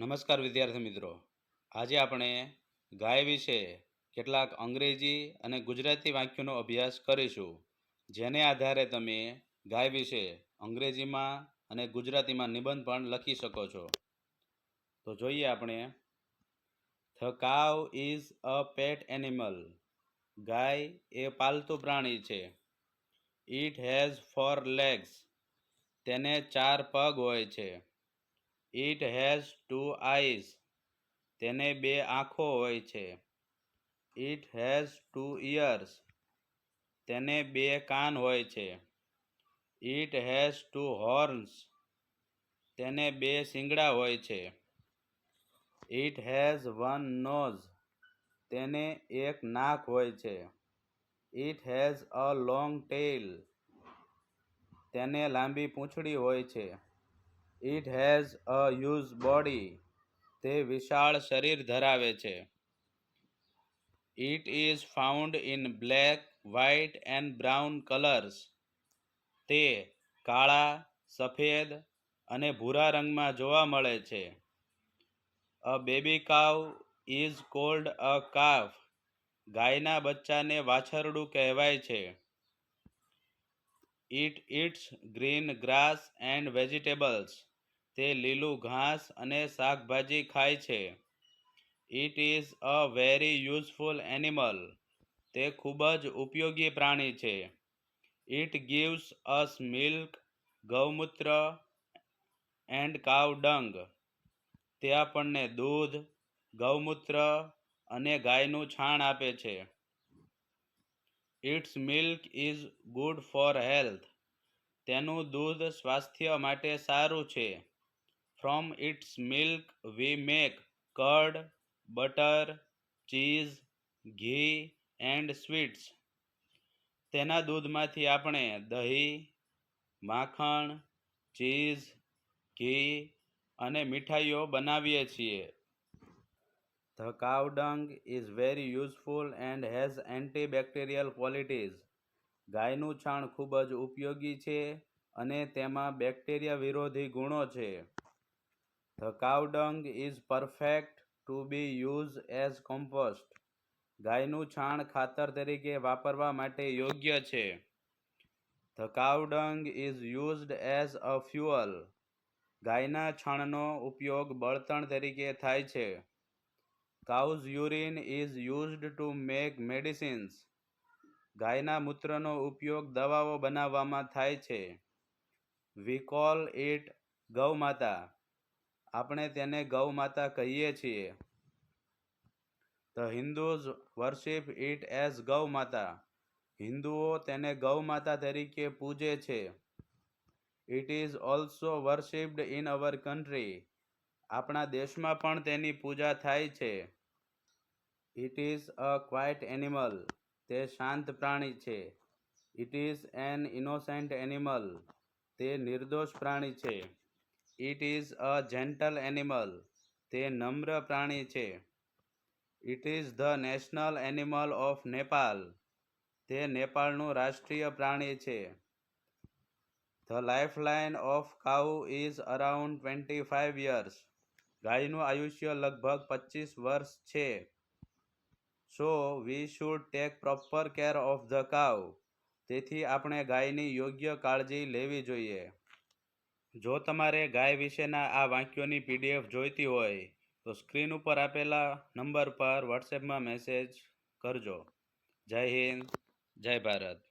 નમસ્કાર વિદ્યાર્થી મિત્રો, આજે આપણે ગાય વિશે કેટલાક અંગ્રેજી અને ગુજરાતી વાક્યોનો અભ્યાસ કરીશું, જેને આધારે તમે ગાય વિશે અંગ્રેજીમાં અને ગુજરાતીમાં નિબંધ પણ લખી શકો છો. તો જોઈએ આપણે. The cow is a pet animal. ગાય એ પાલતુ પ્રાણી છે. It has 4 legs. તેને 4 પગ હોય છે. It has 2 eyes. તેને 2 આંખો હોય છે. It has 2 ears. તેને 2 કાન હોય છે. It has 2 horns. તેને 2 શિંગડા હોય છે. It has 1 nose. તેને 1 નાક હોય છે. It has a long tail. તેને લાંબી પૂંછડી હોય છે. It has a huge body. તે વિશાળ શરીર ધરાવે છે. It is found in black, white and brown colours. તે કાળા, સફેદ અને ભૂરા રંગમાં જોવા મળે છે. A baby cow is called a calf. ગાયના બચ્ચાને વાછરડું કહેવાય છે. It eats green grass and vegetables. તે લીલું ઘાસ અને શાકભાજી ખાય છે. It is a very useful animal. તે ખૂબ જ ઉપયોગી પ્રાણી છે. It gives us milk, gaumutra and cow dung. તે આપણને દૂધ, ગૌમૂત્ર અને ગાયનું છાણ આપે છે. Its milk is good for health. તેનું દૂધ સ્વાસ્થ્ય માટે સારું છે. From its milk we make curd, butter, cheese, ghee and sweets. તેના દૂધમાંથી આપણે દહીં, માખણ, ચીઝ, ઘી અને મીઠાઈઓ બનાવીએ છીએ. The cow dung is very useful and has antibacterial qualities. ગાયનું છાણ ખૂબ જ ઉપયોગી છે અને તેમાં બેક્ટેરિયા વિરોધી ગુણો છે. The cow dung is perfect to be use as compost. ગાયનું છાણ ખાતર તરીકે વાપરવા માટે યોગ્ય છે. The cow dung is used as a fuel. ગાયના છાણનો ઉપયોગ બળતણ તરીકે થાય છે. Cow's urine is used to make medicines. ગાયના મૂત્રનો ઉપયોગ દવાઓ બનાવવામાં થાય છે. We call it Gaumata. આપણે તેને ગૌમાતા કહીએ છીએ. The Hindus worship it as Gaumata. હિન્દુઓ તેને ગૌમાતા તરીકે પૂજે છે. It is also worshipped in our country. આપણા દેશમાં પણ તેની પૂજા થાય છે. It is a quite animal. તે શાંત પ્રાણી છે. It is an innocent animal. તે નિર્દોષ પ્રાણી છે. It is a gentle animal. તે નમ્ર પ્રાણી છે. It is the national animal of Nepal. તે નેપાળનું રાષ્ટ્રીય પ્રાણી છે. The lifeline of cow is around 25 years. ગાયનું આયુષ્ય લગભગ 25 વર્ષ છે. So we should take proper care of the cow. તેથી આપણે ગાયની યોગ્ય કાળજી લેવી જોઈએ. જો તમારે ગાય વિશેના આ વાક્યોની PDF જોઈતી હોય તો સ્ક્રીન ઉપર આપેલા નંબર પર વોટ્સએપમાં મેસેજ કરજો. જય હિન્દ, જય ભારત.